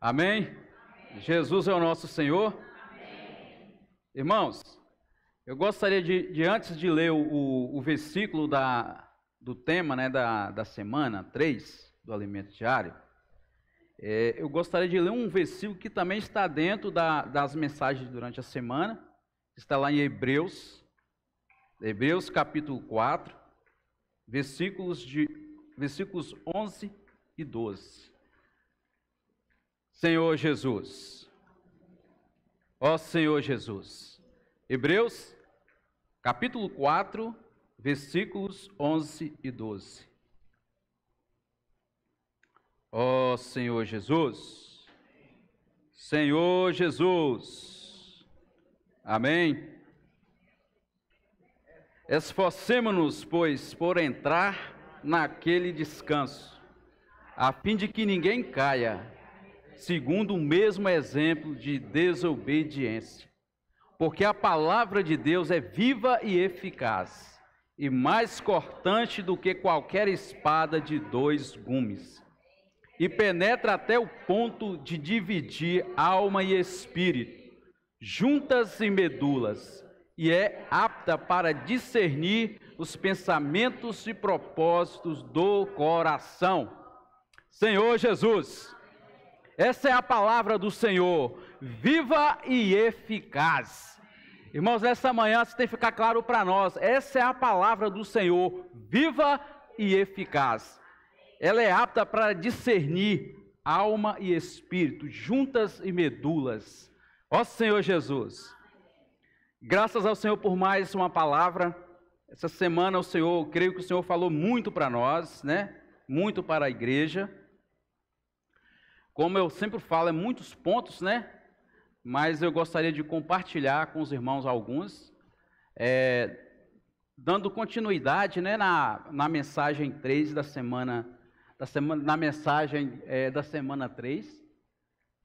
Amém? Amém. Jesus é o nosso Senhor. Amém. Irmãos, eu gostaria de antes de ler o versículo do tema, né, da semana 3, do alimento diário, eu gostaria de ler um versículo que também está dentro das mensagens durante a semana, está lá em Hebreus capítulo 4, versículos 11 e 12. Senhor Jesus, ó Senhor Jesus, Hebreus, capítulo 4, versículos 11 e 12. Ó Senhor Jesus, Senhor Jesus, amém. Esforcemo-nos, pois, por entrar naquele descanso, a fim de que ninguém caia, segundo o mesmo exemplo de desobediência. Porque a palavra de Deus é viva e eficaz, e mais cortante do que qualquer espada de 2 gumes, e penetra até o ponto de dividir alma e espírito, juntas e medulas, e é apta para discernir os pensamentos e propósitos do coração. Senhor Jesus, essa é a palavra do Senhor, viva e eficaz. Irmãos, nessa manhã isso tem que ficar claro para nós. Essa é a palavra do Senhor, viva e eficaz. Ela é apta para discernir alma e espírito, juntas e medulas. Ó Senhor Jesus, graças ao Senhor por mais uma palavra. Essa semana eu creio que o Senhor falou muito para nós, né? Muito para a igreja. Como eu sempre falo, é muitos pontos, né? Mas eu gostaria de compartilhar com os irmãos alguns, dando continuidade, né, na mensagem 3 da semana, na mensagem da semana 3,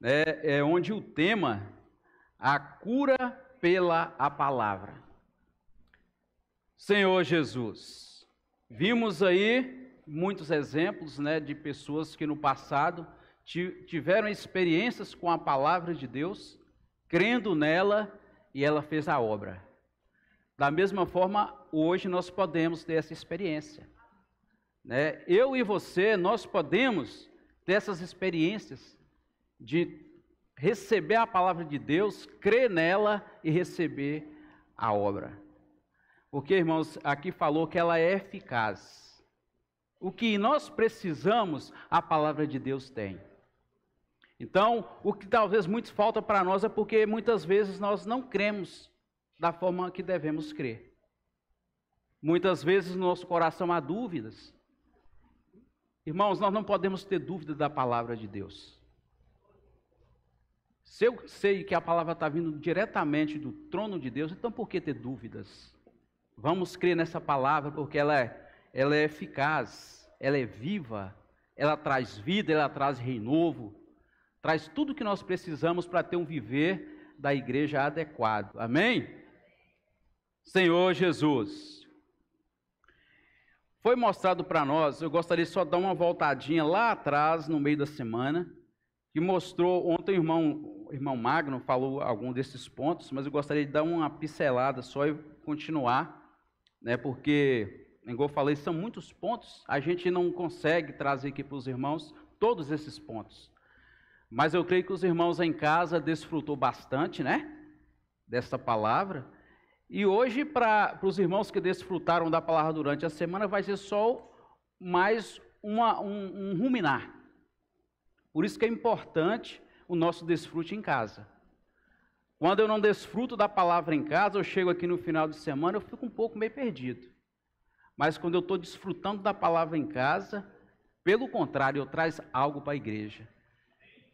né, onde o tema, a cura pela a palavra. Senhor Jesus, vimos aí muitos exemplos, né, de pessoas que no passado tiveram experiências com a palavra de Deus, crendo nela, e ela fez a obra. Da mesma forma, hoje nós podemos ter essa experiência, né? Eu e você, nós podemos ter essas experiências de receber a palavra de Deus, crer nela e receber a obra. Porque, irmãos, aqui falou que ela é eficaz. O que nós precisamos, a palavra de Deus tem. Então, o que talvez muito falta para nós é porque muitas vezes nós não cremos da forma que devemos crer. Muitas vezes no nosso coração há dúvidas. Irmãos, nós não podemos ter dúvida da palavra de Deus. Se eu sei que a palavra está vindo diretamente do trono de Deus, então por que ter dúvidas? Vamos crer nessa palavra porque ela é eficaz, ela é viva, ela traz vida, ela traz renovo. Traz tudo o que nós precisamos para ter um viver da igreja adequado. Amém? Senhor Jesus, foi mostrado para nós, eu gostaria só de dar uma voltadinha lá atrás, no meio da semana, que mostrou, ontem o irmão Magno falou algum desses pontos, mas eu gostaria de dar uma pincelada só e continuar, né, porque, igual eu falei, são muitos pontos, a gente não consegue trazer aqui para os irmãos todos esses pontos. Mas eu creio que os irmãos em casa desfrutou bastante, né, dessa palavra. E hoje, para os irmãos que desfrutaram da palavra durante a semana, vai ser só mais um ruminar. Por isso que é importante o nosso desfrute em casa. Quando eu não desfruto da palavra em casa, eu chego aqui no final de semana, eu fico um pouco meio perdido. Mas quando eu estou desfrutando da palavra em casa, pelo contrário, eu trago algo para a igreja.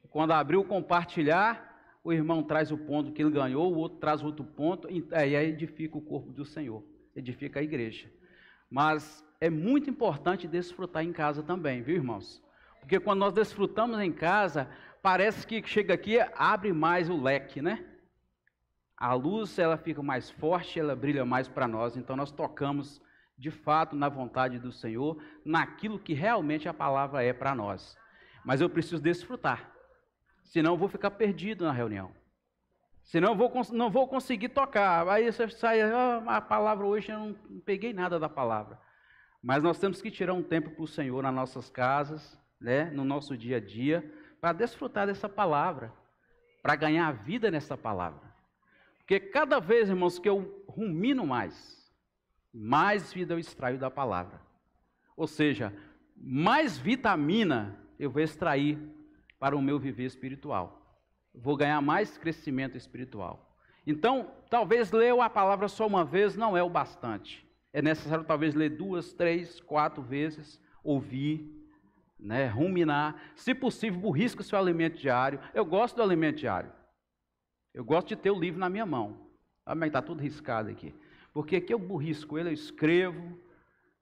Quando abrir o compartilhar, o irmão traz o ponto que ele ganhou, o outro traz outro ponto, e aí edifica o corpo do Senhor, edifica a igreja. Mas é muito importante desfrutar em casa também, viu, irmãos? Porque quando nós desfrutamos em casa, parece que chega aqui, abre mais o leque, né? A luz, ela fica mais forte, ela brilha mais para nós, então nós tocamos de fato na vontade do Senhor, naquilo que realmente a palavra é para nós. Mas eu preciso desfrutar. senão eu vou ficar perdido na reunião. Senão eu não vou conseguir tocar. Aí você sai, a palavra hoje eu não peguei nada da palavra. Mas nós temos que tirar um tempo para o Senhor nas nossas casas, né, no nosso dia a dia, para desfrutar dessa palavra, para ganhar vida nessa palavra. Porque cada vez, irmãos, que eu rumino mais vida eu extraio da palavra. Ou seja, mais vitamina eu vou extrair para o meu viver espiritual. Vou ganhar mais crescimento espiritual. Então, talvez ler a palavra só uma vez não é o bastante. É necessário talvez ler 2, 3, 4 vezes, ouvir, né, ruminar. Se possível, burrisca o seu alimento diário. Eu gosto do alimento diário. Eu gosto de ter o livro na minha mão. Mas está tudo riscado aqui. Porque aqui eu burrisco ele, eu escrevo,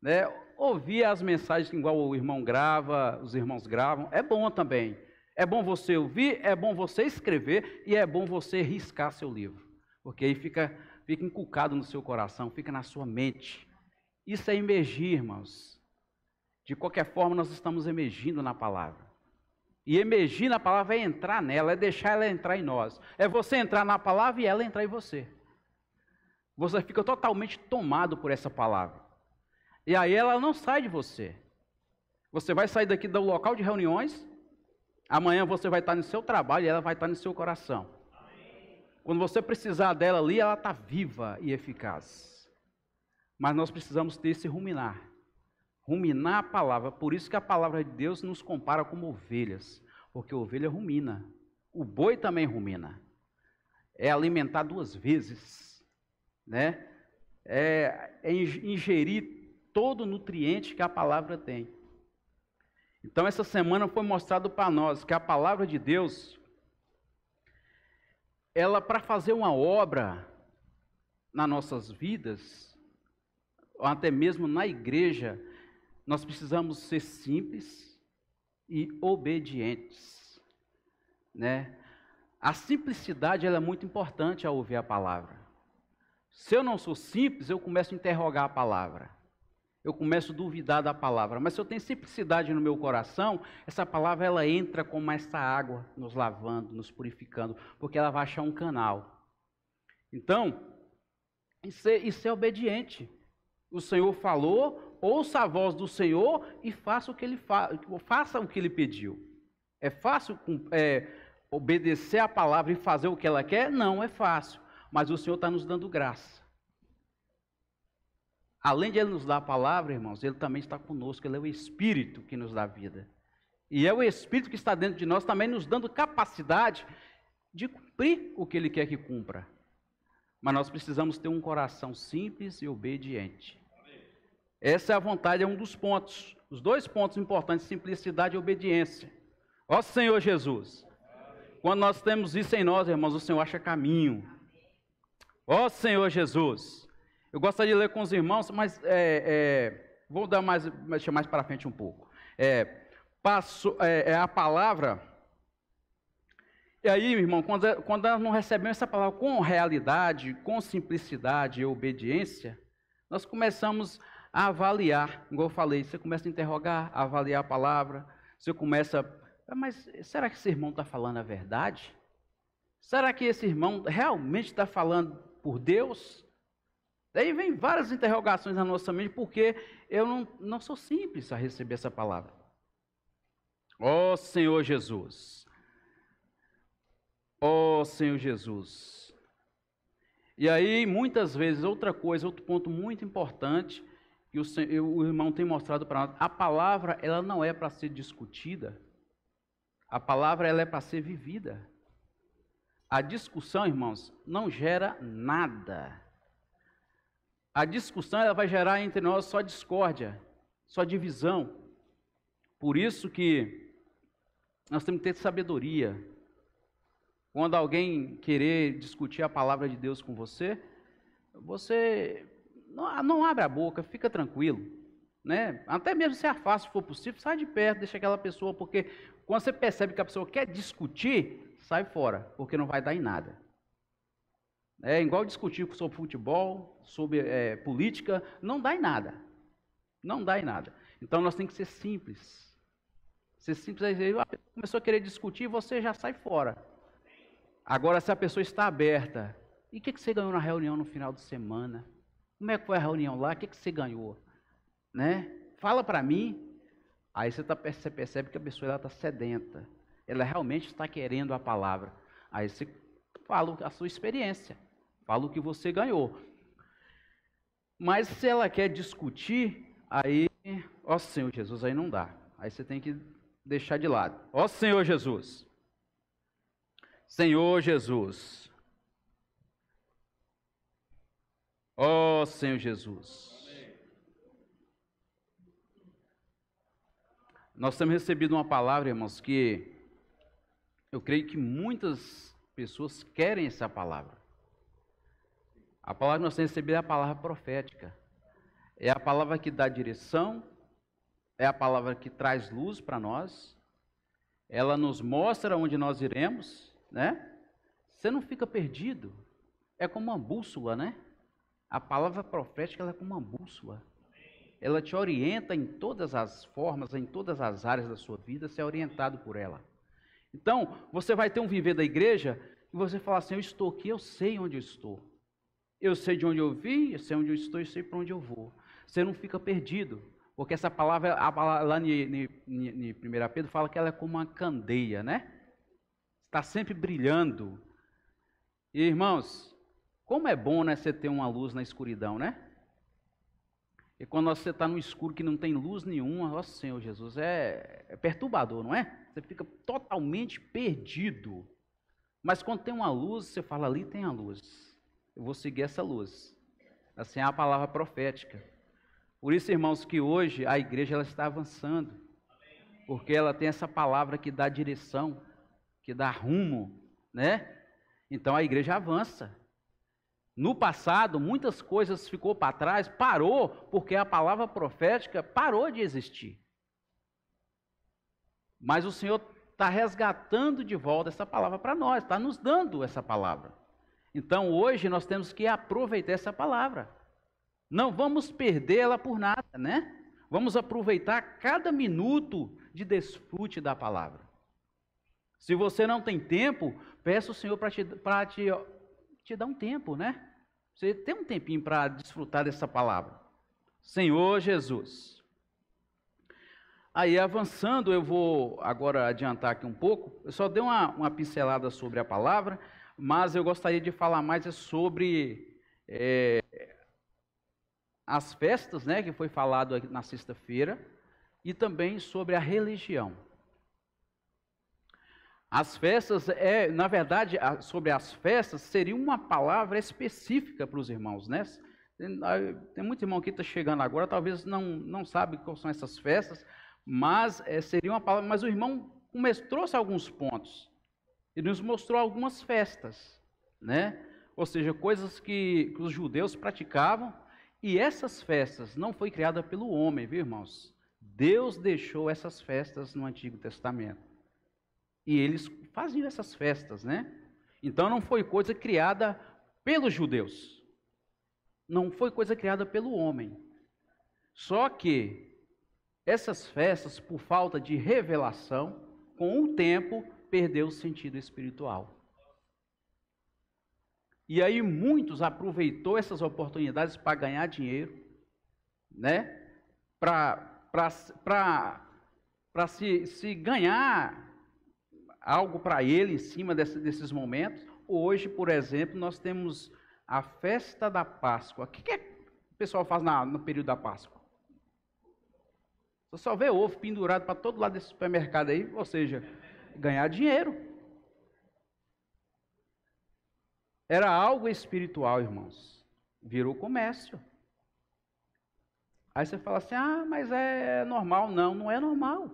né, ouvir as mensagens igual o irmão grava, os irmãos gravam, é bom também. É bom você ouvir, é bom você escrever e é bom você riscar seu livro. Porque aí fica inculcado no seu coração, fica na sua mente. Isso é emergir, irmãos. De qualquer forma, nós estamos emergindo na palavra. E emergir na palavra é entrar nela, é deixar ela entrar em nós. É você entrar na palavra e ela entrar em você. Você fica totalmente tomado por essa palavra. E aí ela não sai de você. Você vai sair daqui do local de reuniões. Amanhã você vai estar no seu trabalho e ela vai estar no seu coração. Amém. Quando você precisar dela ali, ela está viva e eficaz. Mas nós precisamos ter esse ruminar. Ruminar a palavra. Por isso que a palavra de Deus nos compara como ovelhas. Porque a ovelha rumina. O boi também rumina. É alimentar 2 vezes. Né? É ingerir todo o nutriente que a palavra tem. Então, essa semana foi mostrado para nós que a palavra de Deus, ela para fazer uma obra nas nossas vidas, ou até mesmo na igreja, nós precisamos ser simples e obedientes, né? A simplicidade ela é muito importante ao ouvir a palavra. Se eu não sou simples, eu começo a interrogar a palavra. Eu começo a duvidar da palavra. Mas se eu tenho simplicidade no meu coração, essa palavra ela entra como essa água, nos lavando, nos purificando, porque ela vai achar um canal. Então, isso é obediente. O Senhor falou, ouça a voz do Senhor e faça o que ele pediu. É fácil obedecer a palavra e fazer o que ela quer? Não é fácil, mas o Senhor está nos dando graça. Além de Ele nos dar a palavra, irmãos, Ele também está conosco, Ele é o Espírito que nos dá vida. E é o Espírito que está dentro de nós também nos dando capacidade de cumprir o que Ele quer que cumpra. Mas nós precisamos ter um coração simples e obediente. Essa é a vontade, é um dos pontos. Os 2 pontos importantes, simplicidade e obediência. Ó Senhor Jesus, quando nós temos isso em nós, irmãos, o Senhor acha caminho. Ó Senhor Jesus. Eu gostaria de ler com os irmãos, mas vou dar deixar mais para frente um pouco. A palavra, e aí, irmão, quando nós não recebemos essa palavra com realidade, com simplicidade e obediência, nós começamos a avaliar, igual eu falei, você começa a interrogar, a avaliar a palavra, você começa, mas será que esse irmão está falando a verdade? Será que esse irmão realmente está falando por Deus? Daí vem várias interrogações na nossa mente, porque eu não sou simples a receber essa palavra. Ó Senhor Jesus. Ó Senhor Jesus. E aí, muitas vezes, outro ponto muito importante, que o irmão tem mostrado para nós, a palavra, ela não é para ser discutida. A palavra, ela é para ser vivida. A discussão, irmãos, não gera nada. A discussão ela vai gerar entre nós só discórdia, só divisão. Por isso que nós temos que ter sabedoria. Quando alguém querer discutir a palavra de Deus com você, você não abre a boca, fica tranquilo. Né? Até mesmo se afasta, se for possível, sai de perto, deixa aquela pessoa, porque quando você percebe que a pessoa quer discutir, sai fora, porque não vai dar em nada. É igual discutir sobre futebol, sobre política, não dá em nada. Não dá em nada. Então nós temos que ser simples. Você simplesmente começou a querer discutir, você já sai fora. Agora, se a pessoa está aberta, e o que você ganhou na reunião no final de semana? Como é que foi a reunião lá? O que você ganhou? Né? Fala para mim. Aí você percebe que a pessoa está sedenta. Ela realmente está querendo a palavra. Aí você fala a sua experiência. Fala o que você ganhou. Mas se ela quer discutir, aí, ó Senhor Jesus, aí não dá. Aí você tem que deixar de lado. Ó Senhor Jesus. Senhor Jesus. Ó Senhor Jesus. Nós temos recebido uma palavra, irmãos, que eu creio que muitas pessoas querem essa palavra. A palavra que nós temos recebido é a palavra profética. É a palavra que dá direção, é a palavra que traz luz para nós. Ela nos mostra onde nós iremos, né? Você não fica perdido. É como uma bússola, né? A palavra profética ela é como uma bússola. Ela te orienta em todas as formas, em todas as áreas da sua vida, você é orientado por ela. Então, você vai ter um viver da igreja e você fala assim, eu estou aqui, eu sei onde eu estou. Eu sei de onde eu vim, eu sei onde eu estou, eu sei para onde eu vou. Você não fica perdido, porque essa palavra, lá em 1 Pedro, fala que ela é como uma candeia, né? Está sempre brilhando. E, irmãos, como é bom, né, você ter uma luz na escuridão, né? E quando você está no escuro que não tem luz nenhuma, ó Senhor Jesus, é perturbador, não é? Você fica totalmente perdido. Mas quando tem uma luz, você fala, ali tem a luz. Eu vou seguir essa luz. Assim é a palavra profética. Por isso, irmãos, que hoje a igreja ela está avançando. Porque ela tem essa palavra que dá direção, que dá rumo, né? Então a igreja avança. No passado, muitas coisas ficou para trás, parou, porque a palavra profética parou de existir. Mas o Senhor está resgatando de volta essa palavra para nós, está nos dando essa palavra. Então, hoje, nós temos que aproveitar essa palavra. Não vamos perdê-la por nada, né? Vamos aproveitar cada minuto de desfrute da palavra. Se você não tem tempo, peça o Senhor para te dar um tempo, né? Você tem um tempinho para desfrutar dessa palavra. Senhor Jesus. Aí, avançando, eu vou agora adiantar aqui um pouco. Eu só dei uma pincelada sobre a palavra, mas eu gostaria de falar mais sobre as festas, né, que foi falado aqui na sexta-feira, e também sobre a religião. As festas, na verdade, sobre as festas, seria uma palavra específica para os irmãos, né? Tem muito irmão que está chegando agora, talvez não sabe quais são essas festas, mas seria uma palavra, mas o irmão trouxe alguns pontos. Ele nos mostrou algumas festas, né? Ou seja, coisas que os judeus praticavam, e essas festas não foi criada pelo homem, viu, irmãos? Deus deixou essas festas no Antigo Testamento. E eles faziam essas festas, né? Então não foi coisa criada pelos judeus. Não foi coisa criada pelo homem. Só que essas festas, por falta de revelação, com o tempo, perdeu o sentido espiritual. E aí muitos aproveitou essas oportunidades para ganhar dinheiro, né? Para se ganhar algo para ele em cima desses momentos. Hoje, por exemplo, nós temos a festa da Páscoa. O que o pessoal faz no período da Páscoa? Você só vê ovo pendurado para todo lado desse supermercado aí, ou seja, ganhar dinheiro. Era algo espiritual, irmãos. Virou comércio. Aí você fala assim, mas é normal. Não, não é normal.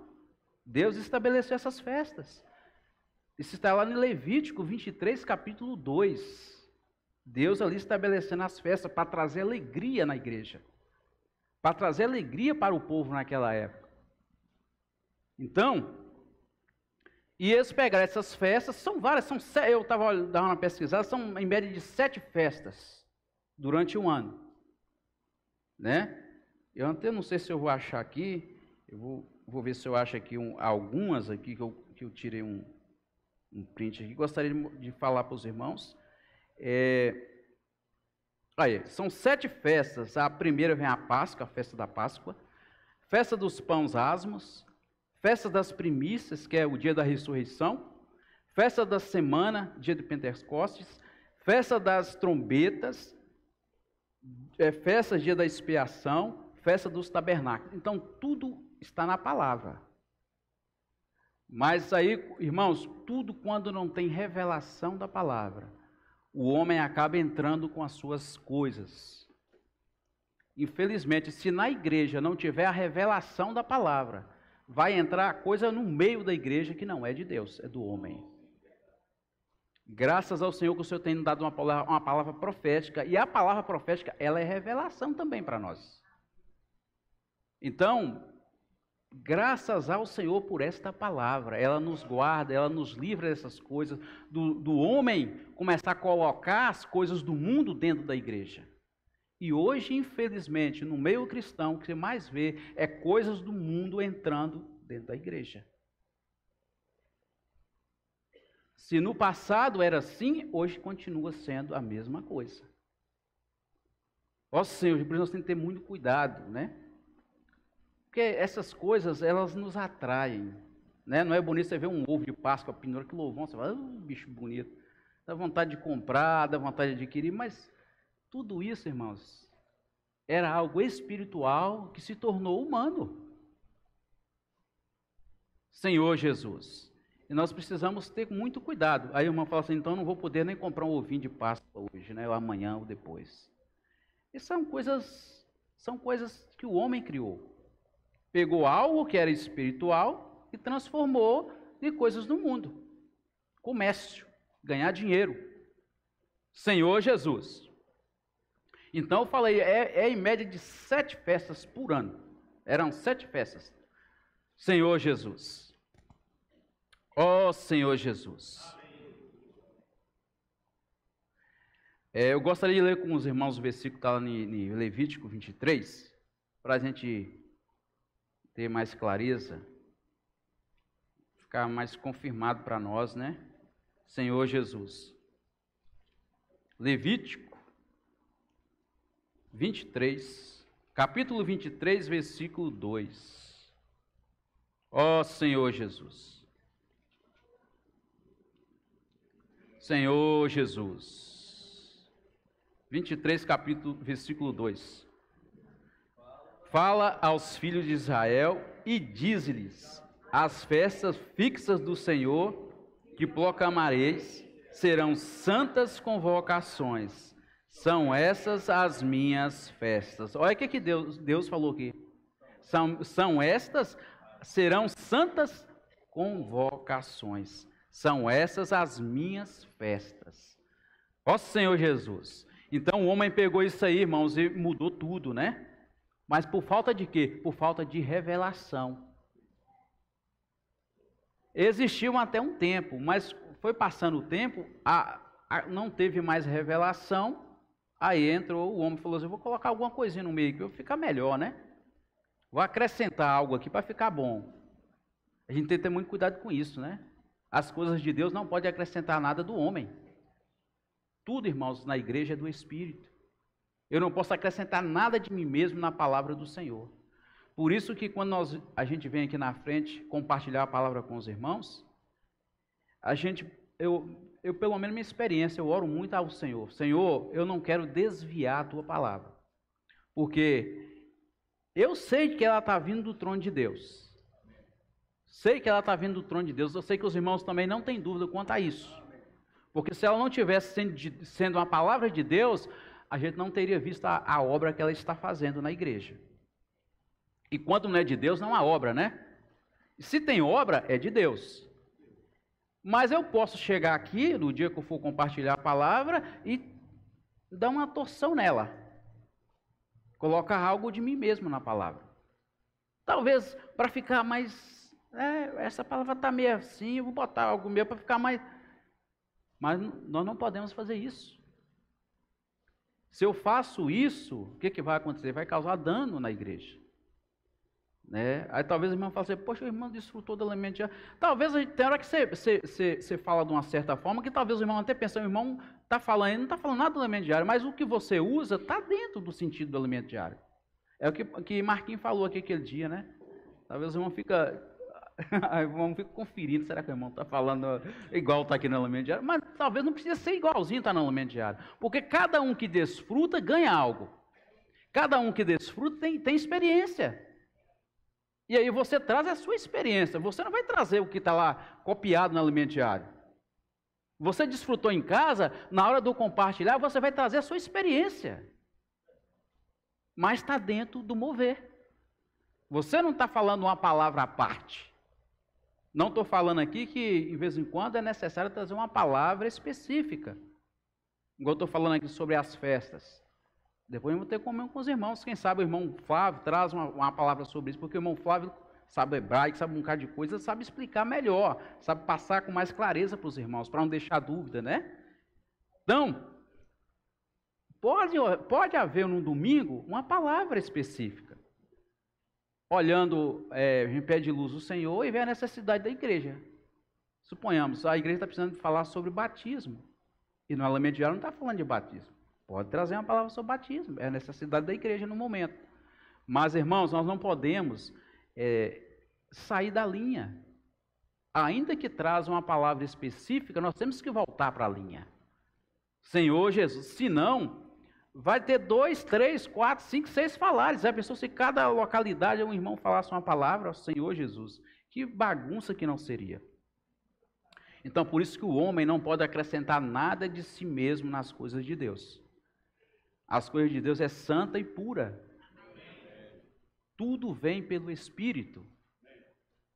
Deus estabeleceu essas festas. Isso está lá em Levítico 23, capítulo 2. Deus ali estabelecendo as festas para trazer alegria na igreja. Para trazer alegria para o povo naquela época. Então, e eles pegaram essas festas, são várias, eu estava dando uma pesquisada, são em média de 7 festas durante um ano. Né? Eu até não sei se eu vou achar aqui, eu vou vou ver se eu acho aqui algumas aqui que eu tirei um print aqui. Gostaria de falar para os irmãos. Aí, são 7 festas. A primeira vem a Páscoa, a festa da Páscoa. Festa dos pães asmos. Festa das primícias, que é o dia da ressurreição. Festa da semana, dia de Pentecostes. Festa das trombetas. Festa, dia da expiação. Festa dos tabernáculos. Então, tudo está na palavra. Mas aí, irmãos, tudo quando não tem revelação da palavra, o homem acaba entrando com as suas coisas. Infelizmente, se na igreja não tiver a revelação da palavra, vai entrar coisa no meio da igreja que não é de Deus, é do homem. Graças ao Senhor que o Senhor tem nos dado uma palavra profética, e a palavra profética, ela é revelação também para nós. Então, graças ao Senhor por esta palavra, ela nos guarda, ela nos livra dessas coisas, do homem começar a colocar as coisas do mundo dentro da igreja. E hoje, infelizmente, no meio cristão, o que você mais vê é coisas do mundo entrando dentro da igreja. Se no passado era assim, hoje continua sendo a mesma coisa. Ó Senhor, por isso nós temos que ter muito cuidado, né? Porque essas coisas, elas nos atraem, né? Não é bonito você ver um ovo de Páscoa pendurado, que louvão, você fala, bicho bonito, dá vontade de comprar, dá vontade de adquirir, mas tudo isso, irmãos, era algo espiritual que se tornou humano. Senhor Jesus. E nós precisamos ter muito cuidado. Aí o irmão fala assim, então eu não vou poder nem comprar um ovinho de Páscoa hoje, né? Ou amanhã ou depois. E são coisas que o homem criou. Pegou algo que era espiritual e transformou em coisas do mundo. Comércio, ganhar dinheiro. Senhor Jesus. Então eu falei, em média de 7 festas por ano. Eram 7 festas. Senhor Jesus. Ó Senhor Jesus. Eu gostaria de ler com os irmãos o versículo que está lá em Levítico 23, para a gente ter mais clareza, ficar mais confirmado para nós, né? Senhor Jesus. Levítico 23, capítulo 23, versículo 2. Ó Senhor Jesus. Senhor Jesus. 23, capítulo, versículo 2. Fala aos filhos de Israel e diz-lhes: as festas fixas do Senhor que proclamareis serão santas convocações. São essas as minhas festas. Olha o que Deus falou aqui. São estas, serão santas convocações. São essas as minhas festas. Ó Senhor Jesus. Então o homem pegou isso aí, irmãos, e mudou tudo, né? Mas por falta de quê? Por falta de revelação. Existiu até um tempo, mas foi passando o tempo, não teve mais revelação, aí entrou o homem e falou assim, eu vou colocar alguma coisinha no meio que vai ficar melhor, né? Vou acrescentar algo aqui para ficar bom. A gente tem que ter muito cuidado com isso, né? As coisas de Deus não podem acrescentar nada do homem. Tudo, irmãos, na igreja é do Espírito. Eu não posso acrescentar nada de mim mesmo na palavra do Senhor. Por isso que quando a gente vem aqui na frente compartilhar a palavra com os irmãos, eu pelo menos minha experiência, eu oro muito ao Senhor. Senhor, eu não quero desviar a tua palavra. Porque eu sei que ela está vindo do trono de Deus. Sei que ela está vindo do trono de Deus. Eu sei que os irmãos também não têm dúvida quanto a isso. Porque se ela não tivesse sendo uma palavra de Deus, a gente não teria visto a obra que ela está fazendo na igreja. E quando não é de Deus, não há obra, né? Se tem obra, é de Deus. Mas eu posso chegar aqui, no dia que eu for compartilhar a palavra, e dar uma torção nela. Colocar algo de mim mesmo na palavra. Talvez para ficar mais... essa palavra está meio assim, eu vou botar algo meu para ficar mais... Mas nós não podemos fazer isso. Se eu faço isso, o que vai acontecer? Vai causar dano na igreja. né? Aí talvez o irmão fale assim, poxa, o irmão desfrutou do alimento diário. Talvez tem hora que você fala de uma certa forma, que talvez o irmão até pense, o irmão está falando, não está falando nada do alimento diário, mas o que você usa está dentro do sentido do alimento diário. É o que Marquinhos falou aqui aquele dia, né? Talvez o irmão fica conferindo, será que o irmão está falando igual está aqui no alimento diário? Mas talvez não precisa ser igualzinho está no alimento diário, porque cada um que desfruta ganha algo. Cada um que desfruta tem experiência. E aí você traz a sua experiência, você não vai trazer o que está lá copiado no alimento diário. Você desfrutou em casa, na hora do compartilhar, você vai trazer a sua experiência. Mas está dentro do mover. Você não está falando uma palavra à parte. Não estou falando aqui que, de vez em quando, é necessário trazer uma palavra específica. Igual estou falando aqui sobre as festas. Depois eu vou ter que comer com os irmãos. Quem sabe o irmão Flávio traz uma palavra sobre isso, porque o irmão Flávio sabe hebraico, sabe um bocado de coisa, sabe explicar melhor, sabe passar com mais clareza para os irmãos, para não deixar dúvida, né? Então, pode haver no domingo uma palavra específica. Olhando em pé de luz o Senhor e ver a necessidade da igreja. Suponhamos, a igreja está precisando falar sobre batismo. E no alimento diário não está falando de batismo. Pode trazer uma palavra sobre batismo. É a necessidade da igreja no momento. Mas, irmãos, nós não podemos sair da linha. Ainda que traz uma palavra específica, nós temos que voltar para a linha. Senhor Jesus, senão vai ter 2, 3, 4, 5, 6 falares. Já pensou se cada localidade um irmão falasse uma palavra ao Senhor Jesus? Que bagunça que não seria. Então, por isso que o homem não pode acrescentar nada de si mesmo nas coisas de Deus. As coisas de Deus é santa e pura. Tudo vem pelo Espírito.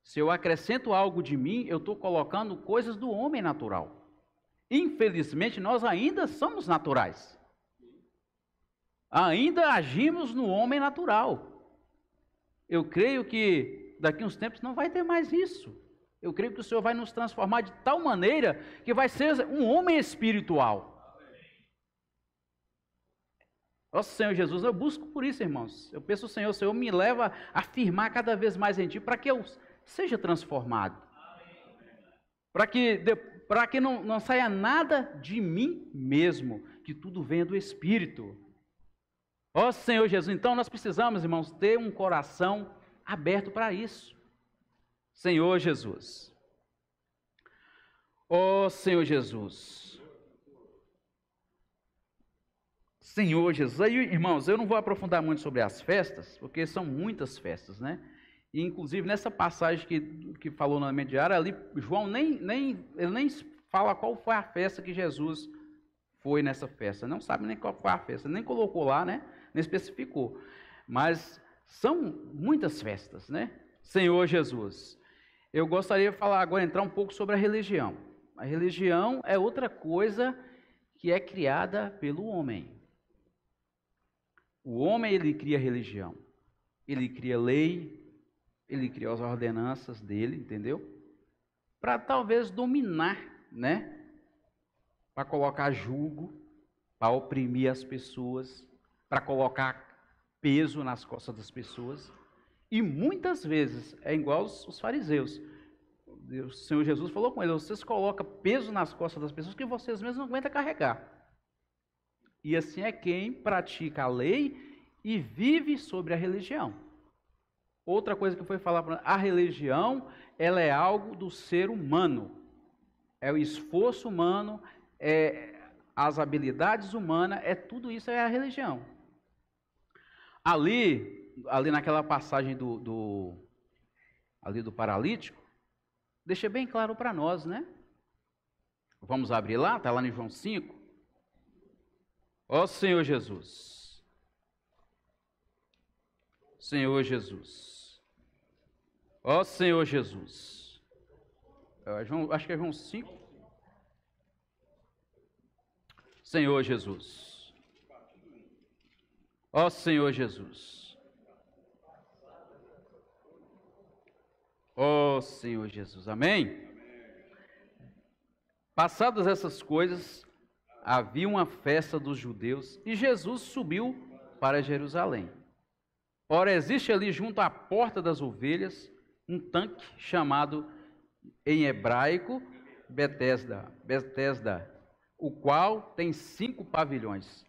Se eu acrescento algo de mim, eu estou colocando coisas do homem natural. Infelizmente, nós ainda somos naturais. Ainda agimos no homem natural. Eu creio que daqui a uns tempos não vai ter mais isso. Eu creio que o Senhor vai nos transformar de tal maneira que vai ser um homem espiritual. Nossa, Senhor Jesus, eu busco por isso, irmãos. Eu peço ao Senhor, o Senhor me leva a firmar cada vez mais em Ti, para que eu seja transformado. Para que não saia nada de mim mesmo, que tudo venha do Espírito. Ó Senhor Jesus, então nós precisamos, irmãos, ter um coração aberto para isso. Senhor Jesus. Ó Senhor Jesus. Senhor Jesus. Aí, irmãos, eu não vou aprofundar muito sobre as festas, porque são muitas festas, né? E, inclusive, nessa passagem que falou na alimento diário, ali, João ele nem fala qual foi a festa que Jesus foi nessa festa. Não sabe nem qual foi a festa, nem colocou lá, né? Nem especificou. Mas são muitas festas, né? Senhor Jesus. Eu gostaria de falar agora, entrar um pouco sobre a religião. A religião é outra coisa que é criada pelo homem. O homem, ele cria religião. Ele cria lei, ele cria as ordenanças dele, entendeu? Para talvez dominar, né? Para colocar julgo, para oprimir as pessoas, para colocar peso nas costas das pessoas. E muitas vezes é igual os fariseus. O Senhor Jesus falou com eles: vocês colocam peso nas costas das pessoas que vocês mesmos não aguentam carregar. E assim é quem pratica a lei e vive sobre a religião. Outra coisa que foi falar, a religião, ela é algo do ser humano. É o esforço humano, é as habilidades humanas, é tudo isso, é a religião. Ali naquela passagem ali do paralítico, deixa bem claro para nós, né? Vamos abrir lá, está lá em João 5. Ó Senhor Jesus. Senhor Jesus. Ó Senhor Jesus. Acho que é João 5. Senhor Jesus. Ó Senhor Jesus. Ó Senhor Jesus. Amém? Passadas essas coisas, havia uma festa dos judeus e Jesus subiu para Jerusalém. Ora, existe ali junto à porta das ovelhas um tanque chamado em hebraico Betesda, o qual tem 5 pavilhões.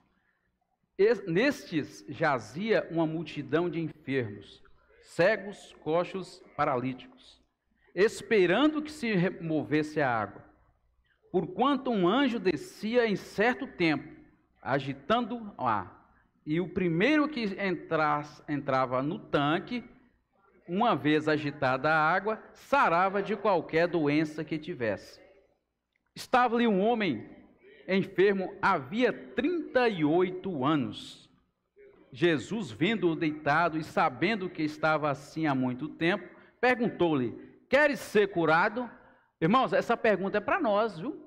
Nestes jazia uma multidão de enfermos, cegos, coxos, paralíticos, esperando que se removesse a água. Porquanto um anjo descia em certo tempo, agitando lá, e o primeiro que entrava no tanque, uma vez agitada a água, sarava de qualquer doença que tivesse. Estava ali um homem enfermo havia 38 anos. Jesus, vendo-o deitado e sabendo que estava assim há muito tempo, perguntou-lhe: queres ser curado? Irmãos, essa pergunta é para nós, viu?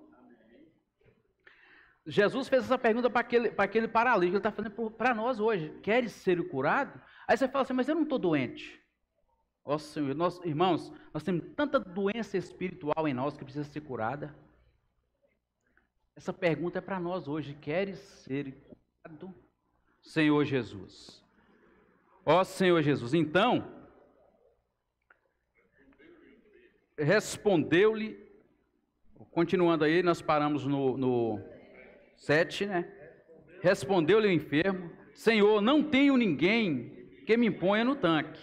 Jesus fez essa pergunta para aquele paralítico, ele está fazendo para nós hoje. Queres ser curado? Aí você fala assim, mas eu não estou doente. Ó Senhor, irmãos, nós temos tanta doença espiritual em nós que precisa ser curada. Essa pergunta é para nós hoje. Queres ser curado? Senhor Jesus. Ó Senhor Jesus. Então, respondeu-lhe, continuando aí, nós paramos no 7, né? Respondeu-lhe o enfermo: Senhor, não tenho ninguém que me ponha no tanque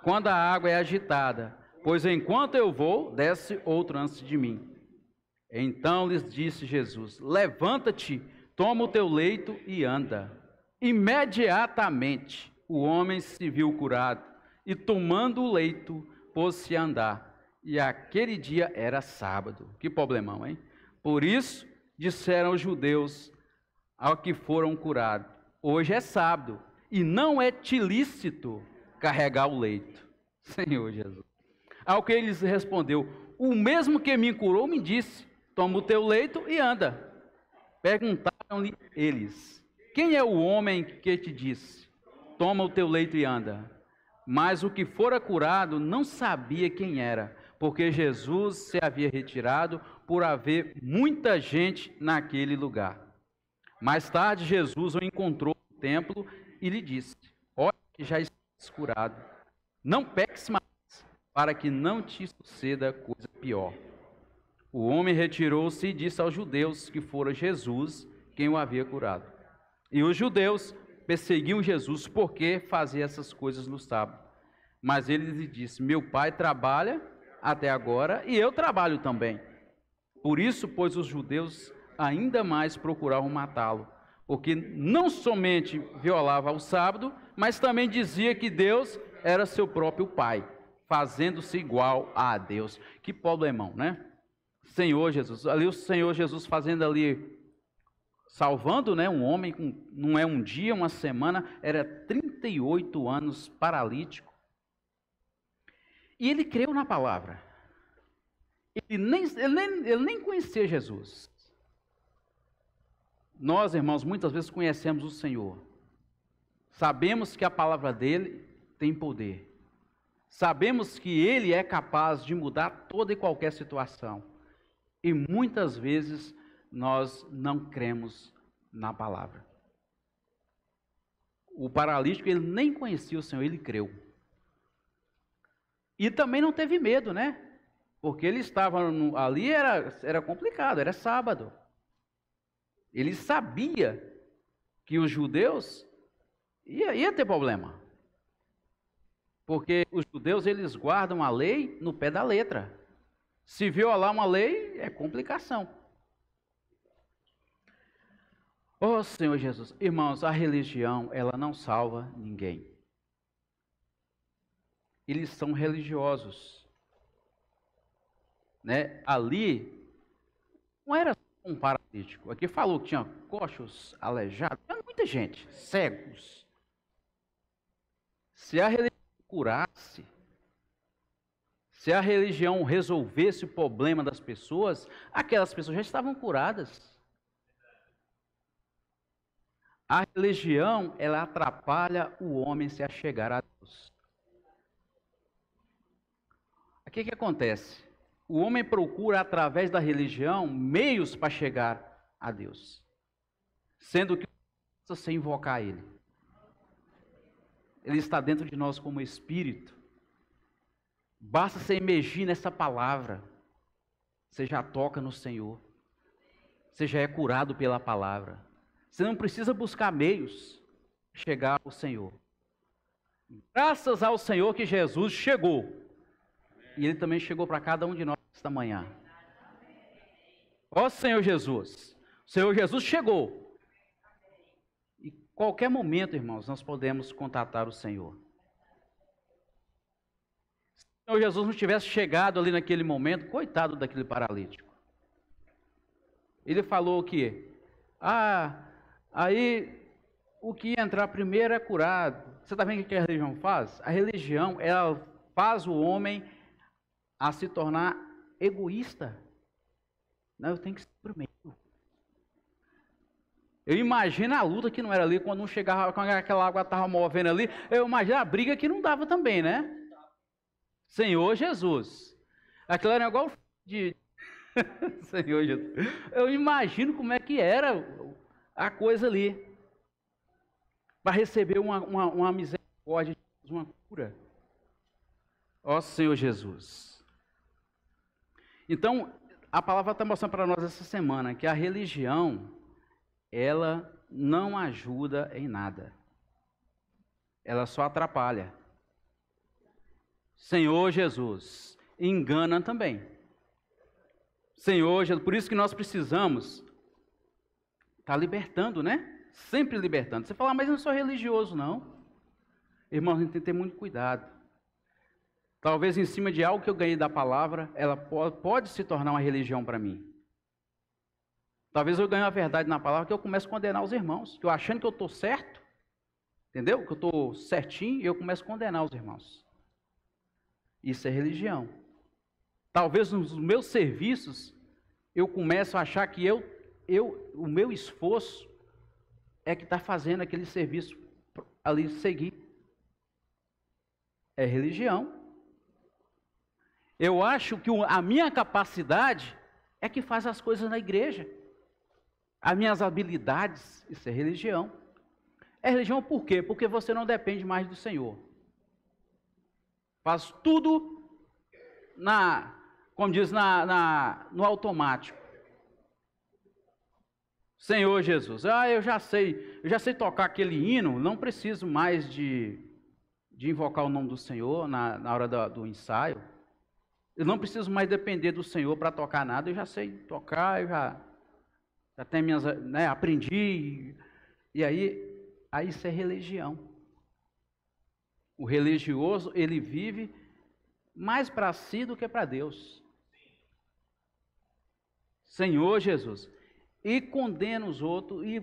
quando a água é agitada, pois enquanto eu vou, desce outro antes de mim. Então lhes disse Jesus: levanta-te, toma o teu leito e anda. Imediatamente o homem se viu curado e, tomando o leito, pôs-se a andar. E aquele dia era sábado. Que problemão, hein? Por isso disseram os judeus ao que foram curados: hoje é sábado e não é te lícito carregar o leito. Senhor Jesus. Ao que ele lhes respondeu: o mesmo que me curou me disse: toma o teu leito e anda. Perguntaram-lhe eles: quem é o homem que te disse: toma o teu leito e anda? Mas o que fora curado não sabia quem era, porque Jesus se havia retirado por haver muita gente naquele lugar. Mais tarde, Jesus o encontrou no templo e lhe disse: olha que já estás curado, não peques mais, para que não te suceda coisa pior. O homem retirou-se e disse aos judeus que fora Jesus quem o havia curado. E os judeus perseguiam Jesus porque fazia essas coisas no sábado. Mas ele lhe disse: meu pai trabalha até agora e eu trabalho também. Por isso, pois, os judeus ainda mais procuravam matá-lo, porque não somente violava o sábado, mas também dizia que Deus era seu próprio pai, fazendo-se igual a Deus. Que problemão, né? Senhor Jesus, ali o Senhor Jesus fazendo ali, salvando, né, um homem, não é um dia, uma semana, era 38 anos paralítico. E ele creu na palavra. Ele nem conhecia Jesus. Nós, irmãos, muitas vezes conhecemos o Senhor. Sabemos que a palavra dele tem poder. Sabemos que ele é capaz de mudar toda e qualquer situação. E muitas vezes nós não cremos na palavra. O paralítico, ele nem conhecia o Senhor, ele creu. E também não teve medo, né? Porque ele estava ali, era complicado, era sábado. Ele sabia que os judeus ia ter problema. Porque os judeus, eles guardam a lei no pé da letra. Se violar uma lei, é complicação. Oh, Senhor Jesus. Irmãos, a religião, ela não salva ninguém. Eles são religiosos. Né? Ali, não era um paralítico. Aqui falou que tinha coxos, aleijados, tinha muita gente, cegos. Se a religião curasse, se a religião resolvesse o problema das pessoas, aquelas pessoas já estavam curadas. A religião, ela atrapalha o homem se achegar a Deus. O que acontece? O homem procura, através da religião, meios para chegar a Deus, sendo que precisa se invocar a Ele. Ele está dentro de nós como Espírito. Basta você emergir nessa palavra. Você já toca no Senhor. Você já é curado pela palavra. Você não precisa buscar meios para chegar ao Senhor. Graças ao Senhor que Jesus chegou. E Ele também chegou para cada um de nós esta manhã. Ó Senhor Jesus. O Senhor Jesus chegou. E qualquer momento, irmãos, nós podemos contatar o Senhor. Se o Senhor Jesus não tivesse chegado ali naquele momento, coitado daquele paralítico. Ele falou que, aí o que ia entrar primeiro é curado. Você está vendo o que a religião faz? A religião, ela faz o homem a se tornar egoísta. Não, eu tenho que ser primeiro. Eu imagino a luta que não era ali, quando um chegava, quando aquela água estava movendo ali, eu imagino a briga que não dava também, né? Senhor Jesus. Aquilo era igual de... Senhor Jesus. Eu imagino como é que era a coisa ali. Para receber uma misericórdia, uma cura. Ó Senhor Jesus. Então, a palavra está mostrando para nós essa semana que a religião, ela não ajuda em nada. Ela só atrapalha. Senhor Jesus, engana também. Senhor Jesus, por isso que nós precisamos estar libertando, né? Sempre libertando. Você fala, mas eu não sou religioso, não. Irmãos, a gente tem que ter muito cuidado. Talvez em cima de algo que eu ganhei da palavra, ela pode se tornar uma religião para mim. Talvez eu ganhe a verdade na palavra que eu começo a condenar os irmãos. Que eu achando que eu estou certo, entendeu? Que eu estou certinho e eu começo a condenar os irmãos. Isso é religião. Talvez nos meus serviços, eu começo a achar que o meu esforço é que está fazendo aquele serviço ali seguir. É religião. Eu acho que a minha capacidade é que faz as coisas na igreja. As minhas habilidades, isso é religião. É religião por quê? Porque você não depende mais do Senhor. Faz tudo como diz, no automático. Senhor Jesus, eu já sei tocar aquele hino, não preciso mais de invocar o nome do Senhor na hora do ensaio. Eu não preciso mais depender do Senhor para tocar nada, eu já sei tocar, eu já tenho minhas, né, aprendi, e aí isso é religião. O religioso, ele vive mais para si do que para Deus. Senhor Jesus, e condena os outros, e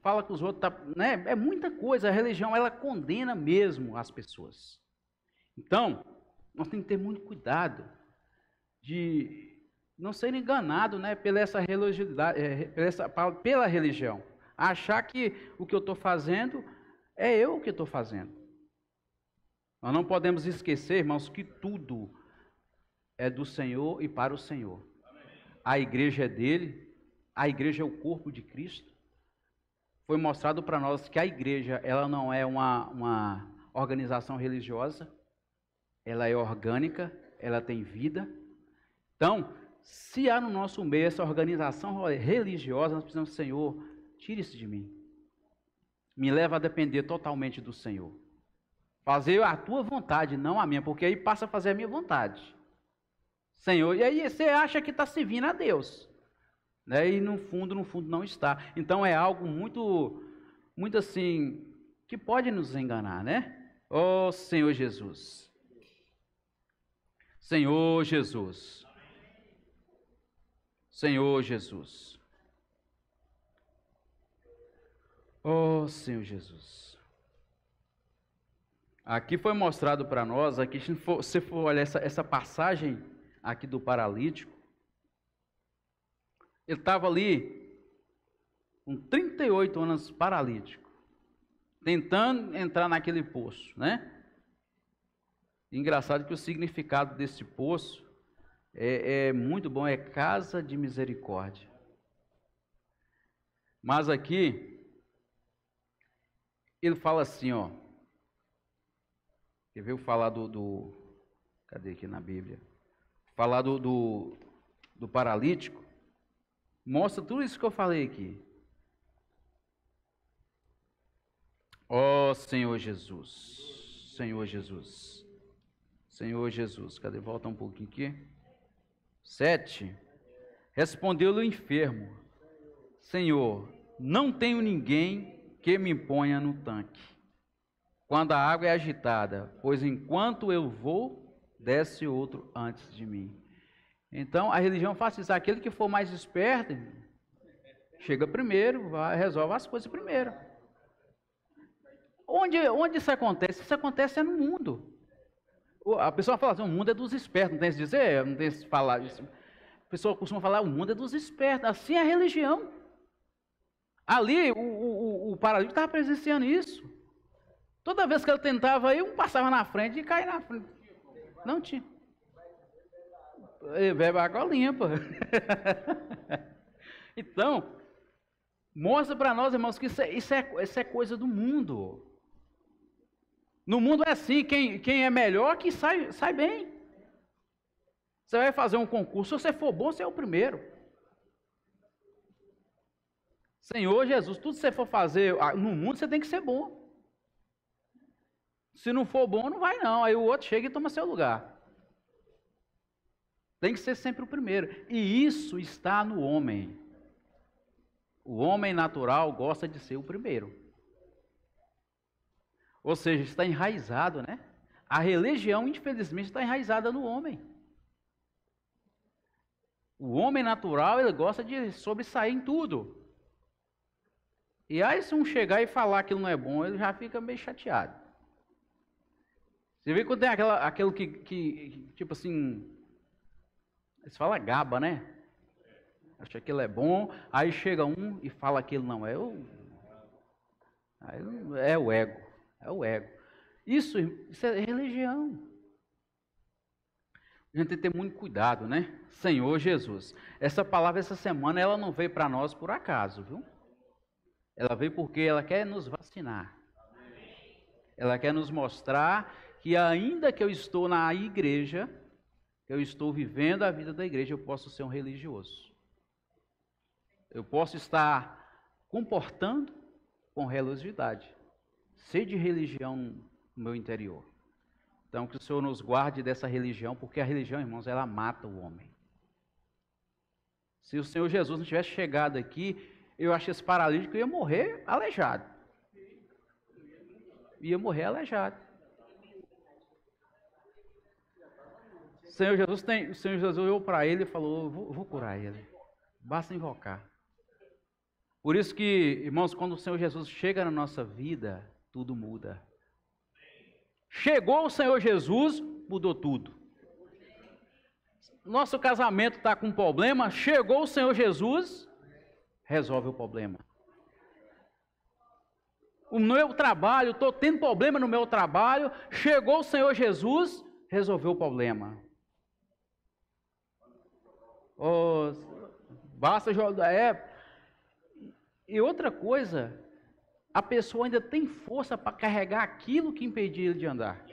fala que os outros, né, é muita coisa, a religião, ela condena mesmo as pessoas. Então, nós temos que ter muito cuidado de não ser enganado, né, pela religião. Achar que o que eu estou fazendo é eu que estou fazendo. Nós não podemos esquecer, irmãos, que tudo é do Senhor e para o Senhor. A igreja é dele, a igreja é o corpo de Cristo. Foi mostrado para nós que a igreja, ela não é uma organização religiosa, ela é orgânica, ela tem vida. Então, se há no nosso meio essa organização religiosa, nós precisamos, Senhor, tire isso de mim. Me leva a depender totalmente do Senhor. Fazer a tua vontade, não a minha, porque aí passa a fazer a minha vontade. Senhor, e aí você acha que está servindo a Deus, né? E no fundo não está. Então é algo muito, muito assim, que pode nos enganar, né? Ó Senhor Jesus. Senhor Jesus. Senhor Jesus. Ó Senhor Jesus. Aqui foi mostrado para nós, aqui, se você for olhar essa passagem aqui do paralítico, ele estava ali com 38 anos paralítico, tentando entrar naquele poço, né? Engraçado que o significado desse poço é muito bom, é casa de misericórdia. Mas aqui, ele fala assim, ó, que veio falar cadê aqui na Bíblia? Falar do paralítico, mostra tudo isso que eu falei aqui. Ó Senhor Jesus, Senhor Jesus, Senhor Jesus, cadê? Volta um pouquinho aqui. 7. Respondeu-lhe o enfermo: Senhor, não tenho ninguém que me ponha no tanque quando a água é agitada, pois enquanto eu vou, desce outro antes de mim. Então, a religião faz isso. Aquele que for mais esperto, chega primeiro, resolve as coisas primeiro. Onde isso acontece? Isso acontece no mundo. A pessoa fala assim, o mundo é dos espertos, não tem que dizer, não tem que falar isso. A pessoa costuma falar, o mundo é dos espertos. Assim é a religião. Ali, o paralítico estava presenciando isso. Toda vez que ele tentava ir, um passava na frente e caía na frente. Não tinha. Bebe água limpa. Então, mostra para nós, irmãos, que isso é coisa do mundo. No mundo é assim, quem é melhor que sai bem. Você vai fazer um concurso, se você for bom, você é o primeiro. Senhor Jesus, tudo que você for fazer no mundo, você tem que ser bom. Se não for bom, não vai não. Aí o outro chega e toma seu lugar. Tem que ser sempre o primeiro. E isso está no homem. O homem natural gosta de ser o primeiro. Ou seja, está enraizado, né? A religião, infelizmente, está enraizada no homem. O homem natural, ele gosta de sobressair em tudo. E aí, se um chegar e falar que aquilo não é bom, ele já fica meio chateado. Você vê quando tem aquele que tipo assim, eles falam gaba, né? Acha que aquilo é bom, aí chega um e fala que aquilo não é. É o ego, é o ego. Isso é religião. A gente tem que ter muito cuidado, né? Senhor Jesus. Essa palavra, essa semana, ela não veio para nós por acaso, viu? Ela veio porque ela quer nos vacinar. Ela quer nos mostrar que ainda que eu estou na igreja, eu estou vivendo a vida da igreja, eu posso ser um religioso. Eu posso estar comportando com religiosidade, ser de religião no meu interior. Então, que o Senhor nos guarde dessa religião, porque a religião, irmãos, ela mata o homem. Se o Senhor Jesus não tivesse chegado aqui, eu acho que esse paralítico ia morrer aleijado. Ia morrer aleijado. O Senhor Jesus olhou para ele e falou, vou curar ele. Basta invocar. Por isso que, irmãos, quando o Senhor Jesus chega na nossa vida, tudo muda. Chegou o Senhor Jesus, mudou tudo. Nosso casamento está com problema, chegou o Senhor Jesus, resolve o problema. O meu trabalho, estou tendo problema no meu trabalho, chegou o Senhor Jesus, resolveu o problema. Basta jogar. E outra coisa, a pessoa ainda tem força para carregar aquilo que impedia ele de andar.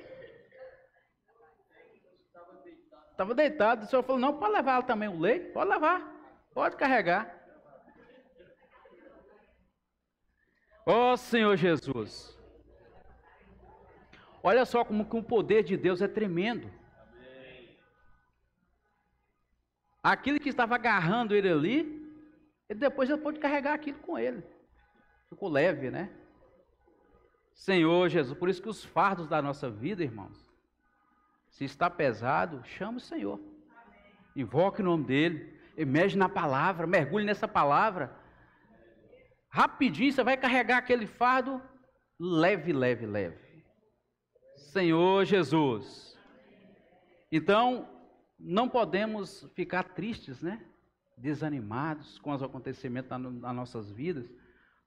Estava deitado, o Senhor falou, não, pode levar também o leite? Pode levar, pode carregar. Ó Senhor Jesus. Olha só como que o poder de Deus é tremendo. Aquilo que estava agarrando ele ali, depois ele pôde carregar aquilo com ele. Ficou leve, né? Senhor Jesus, por isso que os fardos da nossa vida, irmãos, se está pesado, chama o Senhor. Invoque o nome dele, emerge na palavra, mergulhe nessa palavra. Rapidinho você vai carregar aquele fardo leve, leve, leve. Senhor Jesus. Então, não podemos ficar tristes, né? Desanimados com os acontecimentos nas nossas vidas,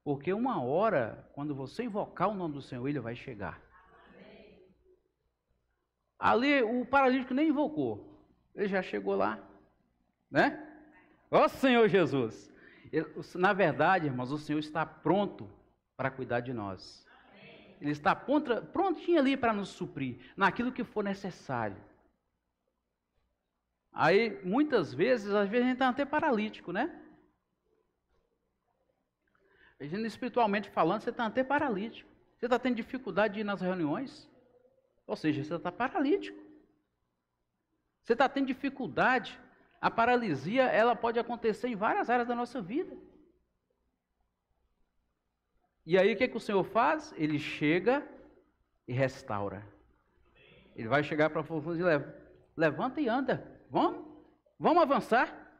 porque uma hora, quando você invocar o nome do Senhor, ele vai chegar. Ali, o paralítico nem invocou, ele já chegou lá, né? Ó Senhor Jesus! Na verdade, irmãos, o Senhor está pronto para cuidar de nós. Ele está prontinho ali para nos suprir, naquilo que for necessário. Aí, muitas vezes, às vezes a gente está até paralítico, né? A gente, espiritualmente falando, você está até paralítico. Você está tendo dificuldade de ir nas reuniões? Ou seja, você está paralítico. Você está tendo dificuldade. A paralisia, ela pode acontecer em várias áreas da nossa vida. E aí, o que o Senhor faz? Ele chega e restaura. Ele vai chegar para você e levanta e anda. Vamos avançar.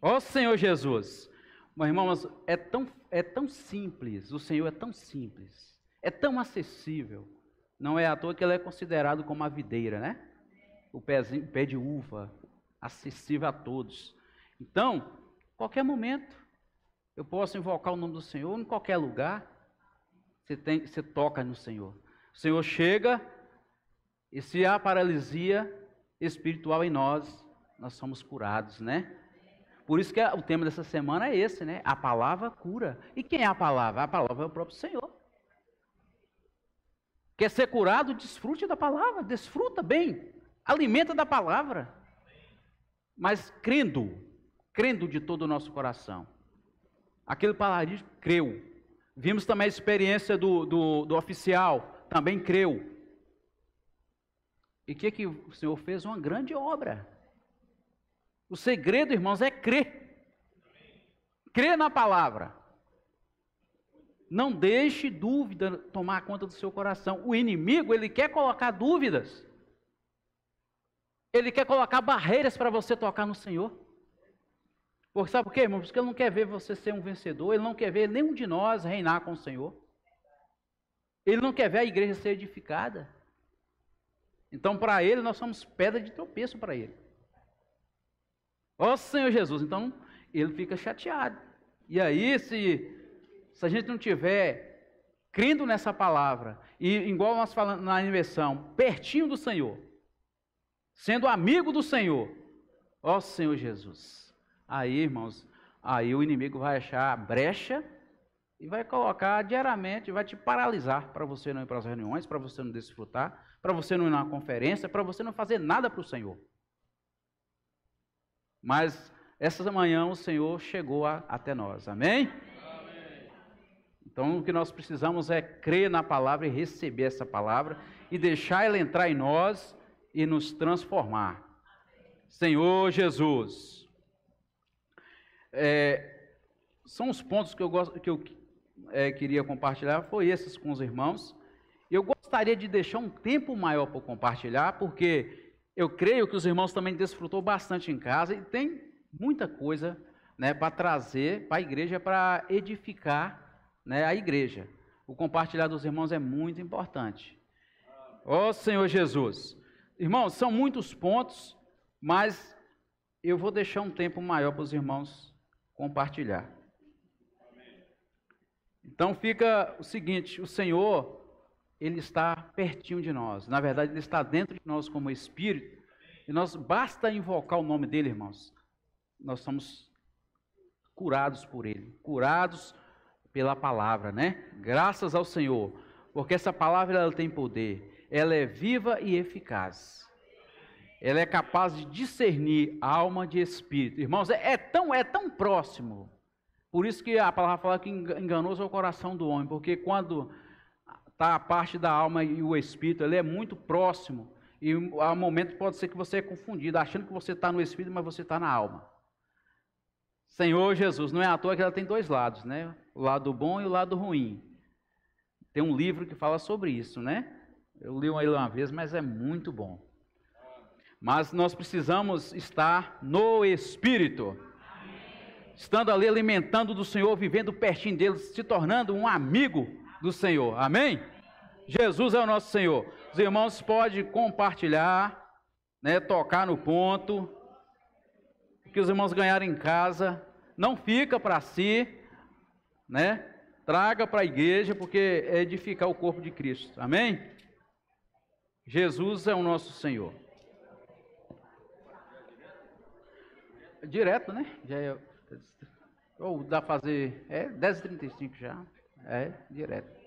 Ó Senhor Jesus. Mas, irmãos, é tão simples. O Senhor é tão simples. É tão acessível. Não é à toa que ele é considerado como a videira, né? O pé de uva, acessível a todos. Então, qualquer momento, eu posso invocar o nome do Senhor em qualquer lugar. Você toca no Senhor. O Senhor chega e se há paralisia espiritual em nós somos curados, né? Por isso que o tema dessa semana é esse, né? A palavra cura. E quem é a palavra? A palavra é o próprio Senhor. Quer ser curado? Desfrute da palavra, desfruta bem, alimenta da palavra. Mas crendo de todo o nosso coração. Aquele paralítico creu. Vimos também a experiência do oficial, também creu. E o que o Senhor fez? Uma grande obra. O segredo, irmãos, é crer. Crer na palavra. Não deixe dúvida tomar conta do seu coração. O inimigo, ele quer colocar dúvidas. Ele quer colocar barreiras para você tocar no Senhor. Porque sabe por quê, irmão? Porque ele não quer ver você ser um vencedor. Ele não quer ver nenhum de nós reinar com o Senhor. Ele não quer ver a igreja ser edificada. Então, para ele, nós somos pedra de tropeço para ele. Ó Senhor Jesus. Então, ele fica chateado. E aí, se a gente não tiver crendo nessa palavra, e igual nós falamos na inversão, pertinho do Senhor, sendo amigo do Senhor, ó Senhor Jesus, aí, irmãos, aí o inimigo vai achar brecha e vai colocar diariamente, vai te paralisar para você não ir para as reuniões, para você não desfrutar, para você não ir na conferência, para você não fazer nada para o Senhor. Mas essa manhã o Senhor chegou até nós, amém? Então, o que nós precisamos é crer na palavra e receber essa palavra e deixar ela entrar em nós e nos transformar. Senhor Jesus. São os pontos que eu queria compartilhar, foi esses com os irmãos. Eu gostaria de deixar um tempo maior para compartilhar, porque eu creio que os irmãos também desfrutou bastante em casa e tem muita coisa, né, para trazer para a igreja, para edificar, né, a igreja. O compartilhar dos irmãos é muito importante. Ó Senhor Jesus. Irmãos, são muitos pontos, mas eu vou deixar um tempo maior para os irmãos compartilhar. Então fica o seguinte, o Senhor, Ele está pertinho de nós. Na verdade, Ele está dentro de nós como Espírito. E nós basta invocar o nome dEle, irmãos. Nós somos curados por Ele. Curados pela palavra, né? Graças ao Senhor, porque essa palavra ela tem poder, ela é viva e eficaz, ela é capaz de discernir alma de espírito. Irmãos, é tão próximo, por isso que a palavra fala que enganoso é o coração do homem, porque quando está a parte da alma e o espírito, ele é muito próximo, e há um momento pode ser que você é confundido, achando que você está no espírito, mas você está na alma. Senhor Jesus, não é à toa que ela tem dois lados, né? O lado bom e o lado ruim. Tem um livro que fala sobre isso, né? Eu li ele uma vez, mas é muito bom. Mas nós precisamos estar no Espírito. Estando ali alimentando do Senhor, vivendo pertinho dele, se tornando um amigo do Senhor. Amém? Jesus é o nosso Senhor. Os irmãos podem compartilhar, né? Tocar no ponto. Que os irmãos ganharem em casa, não fica para si, né? Traga para a igreja, porque é edificar o corpo de Cristo, amém? Jesus é o nosso Senhor. Direto, né? Ou dá para fazer, 10h35 já, direto.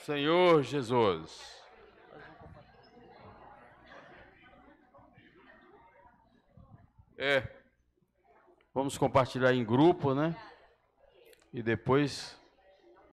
Senhor Jesus. Vamos compartilhar em grupo, né? E depois